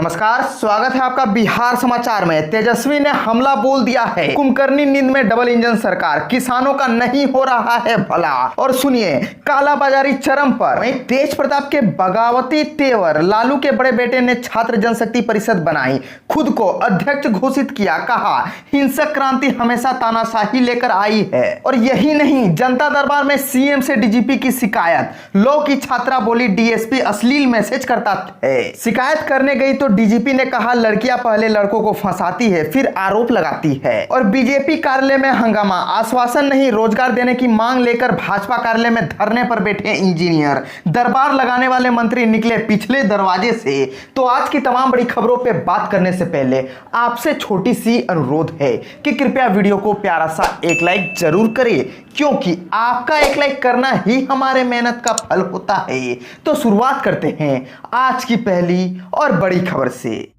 नमस्कार, स्वागत है आपका बिहार समाचार में। तेजस्वी ने हमला बोल दिया है, कुंभकर्णी नींद में डबल इंजन सरकार, किसानों का नहीं हो रहा है भला। और सुनिए, कालाबाजारी चरम पर। वहीं तेज प्रताप के बगावती तेवर, लालू के बड़े बेटे ने छात्र जनशक्ति परिषद बनाई, खुद को अध्यक्ष घोषित किया, कहा हिंसक क्रांति हमेशा तानाशाही लेकर आई है। और यही नहीं, जनता दरबार में सीएम से डीजीपी की शिकायत, लॉ की छात्रा बोली डीएसपी अश्लील मैसेज करता है। शिकायत करने गई तो डीजीपी ने कहा लड़कियां पहले लड़कों को फंसाती है फिर आरोप लगाती है। और बीजेपी कार्यालय में हंगामा, आश्वासन नहीं रोजगार देने की मांग लेकर भाजपा कार्यालय में धरने पर बैठे इंजीनियर, दरबार लगाने वाले मंत्री निकले पिछले दरवाजे से। तो आज की तमाम बड़ी खबरों पे बात करने से पहले आपसे छोटी सी अनुरोध है कि कृपया वीडियो को प्यारा सा एक लाइक जरूर करें, क्योंकि आपका एक लाइक करना ही हमारे मेहनत का फल होता है। तो शुरुआत करते हैं आज की पहली और बड़ी खबर से।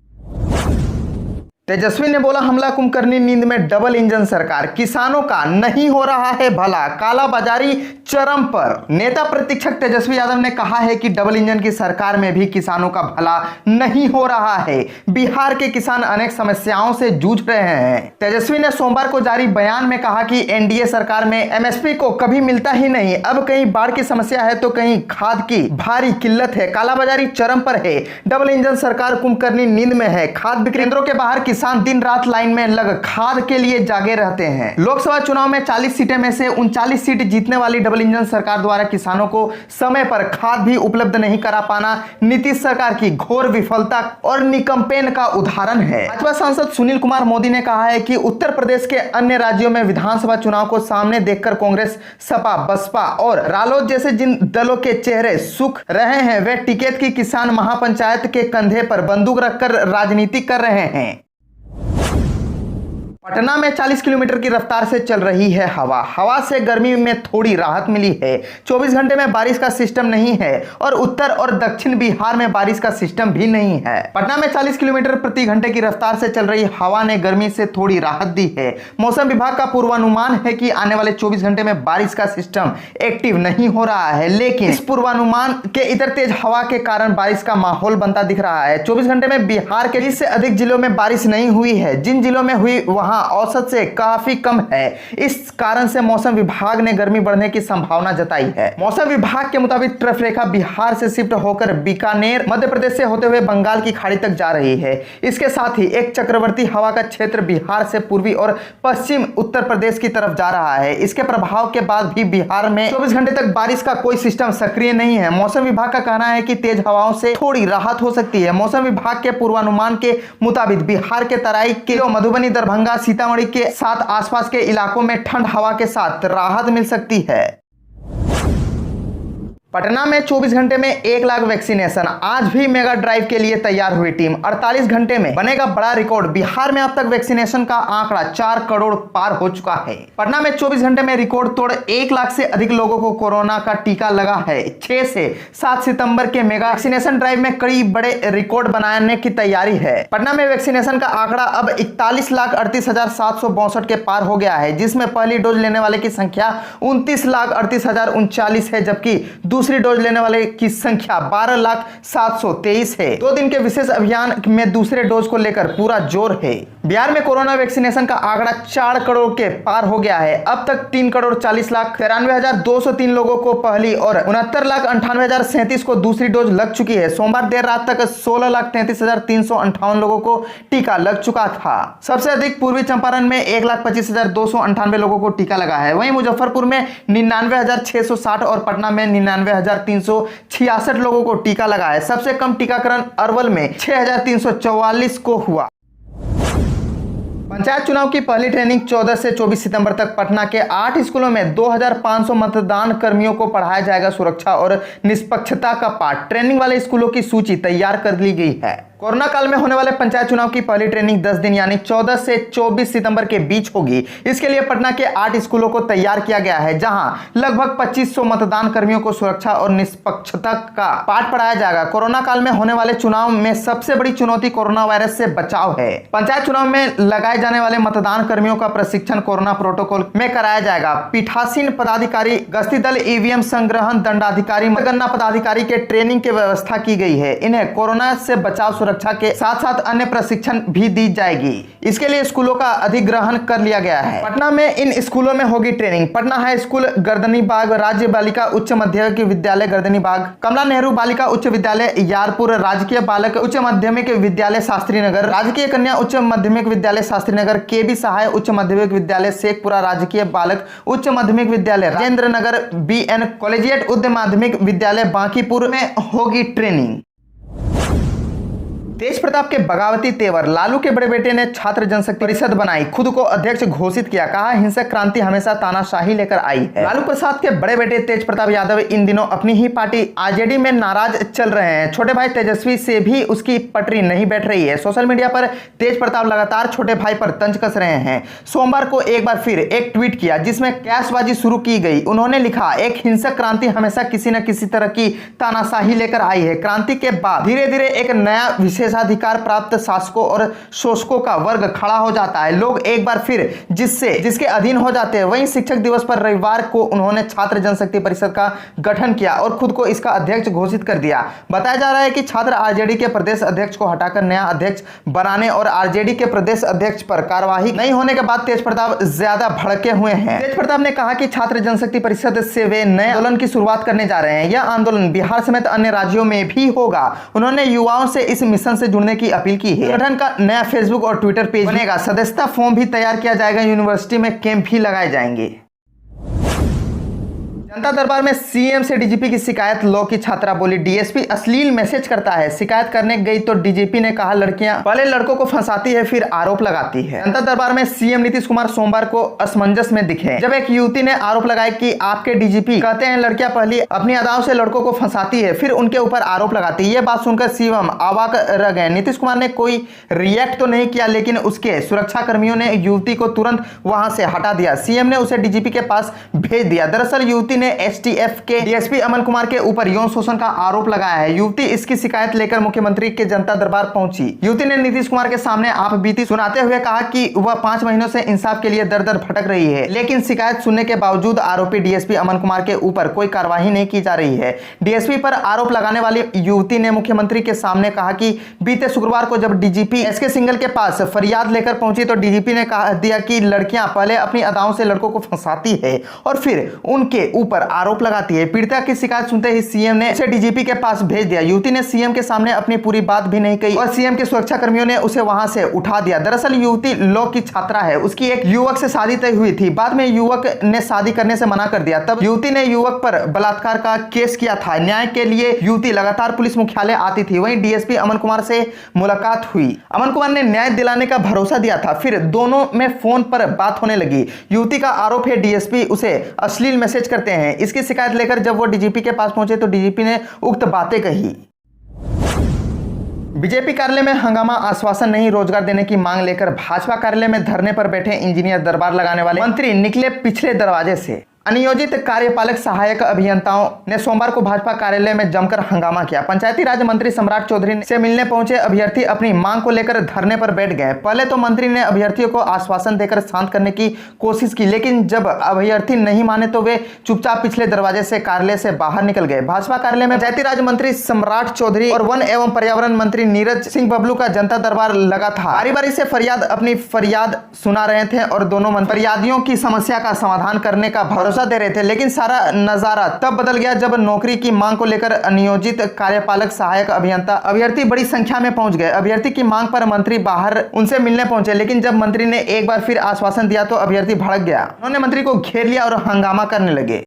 तेजस्वी ने बोला हमला, कुंभकर्णी नींद में डबल इंजन सरकार, किसानों का नहीं हो रहा है भला, कालाबाजारी चरम पर। नेता प्रतिपक्ष तेजस्वी यादव ने कहा है कि डबल इंजन की सरकार में भी किसानों का भला नहीं हो रहा है। बिहार के किसान अनेक समस्याओं से जूझ रहे हैं। तेजस्वी ने सोमवार को जारी बयान में कहा कि एनडीए सरकार में एमएसपी को कभी मिलता ही नहीं, अब कहीं बाढ़ की समस्या है तो कहीं खाद की भारी किल्लत है, कालाबाजारी चरम पर है। डबल इंजन सरकार कुंभकर्णी नींद में है, खाद बिक्री केंद्रों के बाहर किसान दिन रात लाइन में लग खाद के लिए जागे रहते हैं। लोकसभा चुनाव में 40 सीटें में से 39 सीट जीतने वाली डबल इंजन सरकार द्वारा किसानों को समय पर खाद भी उपलब्ध नहीं करा पाना नीतीश सरकार की घोर विफलता और निकम्पेन का उदाहरण है। भाजपा सांसद सुनील कुमार मोदी ने कहा है कि उत्तर प्रदेश के अन्य राज्यों में विधानसभा चुनाव को सामने देखकर कांग्रेस, सपा, बसपा और रालोद जैसे जिन दलों के चेहरे सूख रहे हैं, वे टिकैत की किसान महापंचायत के कंधे पर बंदूक रखकर राजनीति कर रहे हैं। पटना में 40 किलोमीटर की रफ्तार से चल रही है हवा से गर्मी में थोड़ी राहत मिली है। 24 घंटे में बारिश का सिस्टम नहीं है और उत्तर और दक्षिण बिहार में बारिश का सिस्टम भी नहीं है। पटना में 40 किलोमीटर प्रति घंटे की रफ्तार से चल रही हवा ने गर्मी से थोड़ी राहत दी है। मौसम विभाग का पूर्वानुमान है कि आने वाले 24 घंटे में बारिश का सिस्टम एक्टिव नहीं हो रहा है, लेकिन इस पूर्वानुमान के इधर तेज हवा के कारण बारिश का माहौल बनता दिख रहा है। 24 घंटे में बिहार के 20 से अधिक जिलों में बारिश नहीं हुई है। जिन जिलों में हुई वहां औसत से काफी कम है। इस कारण से मौसम विभाग ने गर्मी बढ़ने की संभावना जताई है। मौसम विभाग के मुताबिक ट्रफ रेखा बिहार से शिफ्ट होकर बीकानेर, मध्य प्रदेश से होते हुए बंगाल की खाड़ी तक जा रही है। इसके साथ ही एक चक्रवर्ती हवा का क्षेत्र बिहार से पूर्वी और पश्चिम उत्तर प्रदेश की तरफ जा रहा है। इसके प्रभाव के बाद भी बिहार में 24 घंटे तक बारिश का कोई सिस्टम सक्रिय नहीं है। मौसम विभाग का कहना है कि तेज हवाओं से थोड़ी राहत हो सकती है। मौसम विभाग के पूर्वानुमान के मुताबिक बिहार के तराई के मधुबनी, दरभंगा, सीतामढ़ी के साथ आसपास के इलाकों में ठंड हवा के साथ राहत मिल सकती है। पटना में 24 घंटे में 1 लाख वैक्सीनेशन, आज भी मेगा ड्राइव के लिए तैयार हुई टीम। 48 घंटे में बनेगा बड़ा रिकॉर्ड। बिहार में अब तक वैक्सीनेशन का आंकड़ा 4 करोड़ पार हो चुका है। पटना में 24 घंटे में रिकॉर्ड तोड़ 1 लाख से अधिक लोगों को कोरोना का टीका लगा है। 6 से 7 सितंबर के मेगा वैक्सीनेशन ड्राइव में कई बड़े रिकॉर्ड बनाने की तैयारी है। पटना में वैक्सीनेशन का आंकड़ा अब 41,38,762 के पार हो गया है, जिसमें पहली डोज लेने वाले की संख्या 29,38,039 है, जबकि दूसरी डोज लेने वाले की संख्या 12,07,23 है। 2 दिन के विशेष अभियान में दूसरे डोज को लेकर पूरा जोर है। बिहार में कोरोना वैक्सीनेशन का आंकड़ा 4 करोड़ के पार हो गया है। अब तक 3,40,93,203 लोगों को पहली और 69,98,037 को दूसरी डोज लग चुकी है। सोमवार देर रात तक 16,33,358 लोगों को टीका लग चुका था। सबसे अधिक पूर्वी चंपारण में 1,25,298 लोगों को टीका लगा है। वहीं मुजफ्फरपुर में 99,660 और पटना में 99,366 लोगों को टीका लगा है। सबसे कम टीकाकरण अरवल में 6,344 को हुआ। पंचायत चुनाव की पहली ट्रेनिंग 14 से 24 सितंबर तक पटना के 8 स्कूलों में 2,500 मतदान कर्मियों को पढ़ाया जाएगा सुरक्षा और निष्पक्षता का पाठ। ट्रेनिंग वाले स्कूलों की सूची तैयार कर ली गई है। कोरोना काल में होने वाले पंचायत चुनाव की पहली ट्रेनिंग 10 दिन यानी 14 से 24 सितंबर के बीच होगी। इसके लिए पटना के 8 स्कूलों को तैयार किया गया है, जहां लगभग 2500 मतदान कर्मियों को सुरक्षा और निष्पक्षता का पाठ पढ़ाया जाएगा। कोरोना काल में होने वाले चुनाव में सबसे बड़ी चुनौती कोरोना वायरस से बचाव है। पंचायत चुनाव में लगाए जाने वाले मतदान कर्मियों का प्रशिक्षण कोरोना प्रोटोकॉल में कराया जाएगा। पीठासीन पदाधिकारी, गश्ती दल, ईवीएम संग्रहण दंडाधिकारी, मतगणना पदाधिकारी के ट्रेनिंग की व्यवस्था की गई है। इन्हें कोरोना से बचाव सुरक्षा के साथ साथ अन्य प्रशिक्षण भी दी जाएगी। इसके लिए स्कूलों का अधिग्रहण कर लिया गया है। पटना में इन स्कूलों में होगी training. Patna high school Gardanibagh, राज्य बालिका उच्च माध्यमिक विद्यालय गर्दनीबाग, कमला नेहरू बालिका उच्च विद्यालय यारपुर, राजकीय बालक उच्च माध्यमिक विद्यालय शास्त्री नगर, राजकीय कन्या उच्च माध्यमिक विद्यालय शास्त्री नगर, केबी सहाय उच्च माध्यमिक विद्यालय शेखपुरा, राजकीय बालक उच्च माध्यमिक विद्यालय राजेंद्र नगर, BN कॉलेजिएट उच्च माध्यमिक विद्यालय बांकीपुर में होगी ट्रेनिंग। तेज प्रताप के बगावती तेवर, लालू के बड़े बेटे ने छात्र जनशक्ति परिषद बनाई, खुद को अध्यक्ष घोषित किया, कहा हिंसक क्रांति हमेशा तानाशाही लेकर आई है। लालू प्रसाद के बड़े बेटे तेज प्रताप यादव इन दिनों अपनी ही पार्टी आरजेडी में नाराज चल रहे हैं। छोटे भाई तेजस्वी से भी उसकी पटरी नहीं बैठ रही है। सोशल मीडिया पर तेज प्रताप लगातार छोटे भाई पर तंज कस रहे हैं। सोमवार को एक बार फिर एक ट्वीट किया जिसमें कैशबाजी शुरू की गई। उन्होंने लिखा, एक हिंसक क्रांति हमेशा किसी न किसी तरह की तानाशाही लेकर आई है। क्रांति के बाद धीरे धीरे एक नया विशेषाधिकार प्राप्त शासकों और शोषकों का वर्ग खड़ा हो जाता है। लोग एक बार फिर जिसके अधीन हो जाते हैं। वहीं शिक्षक दिवस पर रविवार को उन्होंने छात्र जनशक्ति परिषद का गठन किया और खुद को इसका अध्यक्ष घोषित कर दिया। बताया जा रहा है कि छात्र आरजेडी के प्रदेश अध्यक्ष को हटाकर नया अध्यक्ष बनाने और आरजेडी के प्रदेश अध्यक्ष पर कार्यवाही नहीं होने के बाद तेज प्रताप ज्यादा भड़के हुए हैं। तेज प्रताप ने कहा कि छात्र जनशक्ति परिषद से वे नए आंदोलन की शुरुआत करने जा रहे हैं। यह आंदोलन बिहार समेत अन्य राज्यों में भी होगा। उन्होंने युवाओं से इस मिशन से जुड़ने की अपील की है। संगठन का नया फेसबुक और ट्विटर पेज बनेगा। सदस्यता फॉर्म भी तैयार किया जाएगा। यूनिवर्सिटी में कैंप भी लगाए जाएंगे। जनता दरबार में सीएम से डीजीपी की शिकायत, लॉ की छात्रा बोली डीएसपी अश्लील मैसेज करता है। शिकायत करने गई तो डीजीपी ने कहा लड़कियां पहले लड़कों को फंसाती है फिर आरोप लगाती है। जनता दरबार में सीएम नीतीश कुमार सोमवार को असमंजस में दिखे जब एक युवती ने आरोप लगाया कि आपके डीजीपी कहते हैं लड़कियां पहले अपनी अदाओं से लड़कों को फंसाती है फिर उनके ऊपर आरोप लगाती है। यह बात सुनकर सीएम अवाक रह गए। नीतीश कुमार ने कोई रिएक्ट तो नहीं किया लेकिन उसके सुरक्षा कर्मियों ने युवती को तुरंत वहां से हटा दिया। सीएम ने उसे डीजीपी के पास भेज दिया। दरअसल युवती ने एसटीएफ के डीएसपी अमन कुमार के ऊपर यौन शोषण का आरोप लगाया है। युवती इसकी शिकायत लेकर मुख्यमंत्री के जनता दरबार पहुंची। युवती ने नीतीश कुमार के सामने आप बीती सुनाते हुए कहा कि वह 5 महीनों से इंसाफ के लिए दर दर भटक रही है लेकिन शिकायत सुनने के बावजूद आरोपी डीएसपी अमन कुमार के ऊपर कोई कार्रवाई नहीं की जा रही है। डीएसपी पर आरोप लगाने वाली युवती ने मुख्यमंत्री के सामने कहा कि बीते शुक्रवार को जब डीजीपी एसके सिंघल के पास फरियाद लेकर पहुंची तो डीजीपी ने कहा दिया कि लड़कियां पहले अपनी अदाओं से लड़कों को फंसाती है और फिर उनके ऊपर आरोप लगाती है। पीड़िता की शिकायत सुनते ही सीएम ने उसे डीजीपी के पास भेज दिया। युवती ने सीएम के सामने अपनी पूरी बात भी नहीं कही और सीएम के सुरक्षा कर्मियों ने उसे वहां से उठा दिया। दरअसल युवती लॉ की छात्रा है। उसकी एक युवक से शादी तय हुई थी। बाद में युवक ने शादी करने से मना कर दिया। तब युवती ने युवक पर बलात्कार का केस किया था। न्याय के लिए युवती लगातार पुलिस मुख्यालय आती थी। वहीं डीएसपी अमन कुमार से मुलाकात हुई। अमन कुमार ने न्याय दिलाने का भरोसा दिया था। फिर दोनों में फोन पर बात होने लगी। युवती का आरोप है डीएसपी उसे अश्लील मैसेज करते हैं। इसकी शिकायत लेकर जब वो डीजीपी के पास पहुंचे तो डीजीपी ने उक्त बातें कही। बीजेपी कार्यालय में हंगामा, आश्वासन नहीं, रोजगार देने की मांग लेकर भाजपा कार्यालय में धरने पर बैठे इंजीनियर दरबार लगाने वाले मंत्री निकले पिछले दरवाजे से। अनियोजित कार्यपालक सहायक अभियंताओं ने सोमवार को भाजपा कार्यालय में जमकर हंगामा किया। पंचायती राज मंत्री सम्राट चौधरी से मिलने पहुंचे अभ्यर्थी अपनी मांग को लेकर धरने पर बैठ गए। पहले तो मंत्री ने अभ्यर्थियों को आश्वासन देकर शांत करने की कोशिश की लेकिन जब अभ्यर्थी नहीं माने तो वे चुपचाप पिछले दरवाजे से कार्यालय से बाहर निकल गए। भाजपा कार्यालय में पंचायती राज मंत्री सम्राट चौधरी और वन एवं पर्यावरण मंत्री नीरज सिंह बबलू का जनता दरबार लगा था। बारी बारी से अपनी फरियाद सुना रहे थे और दोनों फरियादियों की समस्या का समाधान करने का भरोसा दे रहे थे। लेकिन सारा नजारा तब बदल गया जब नौकरी की मांग को लेकर अनियोजित कार्यपालक सहायक अभियंता अभ्यर्थी बड़ी संख्या में पहुंच गए। अभ्यर्थी की मांग पर मंत्री बाहर उनसे मिलने पहुंचे लेकिन जब मंत्री ने एक बार फिर आश्वासन दिया तो अभ्यर्थी भड़क गया। उन्होंने मंत्री को घेर लिया और हंगामा करने लगे।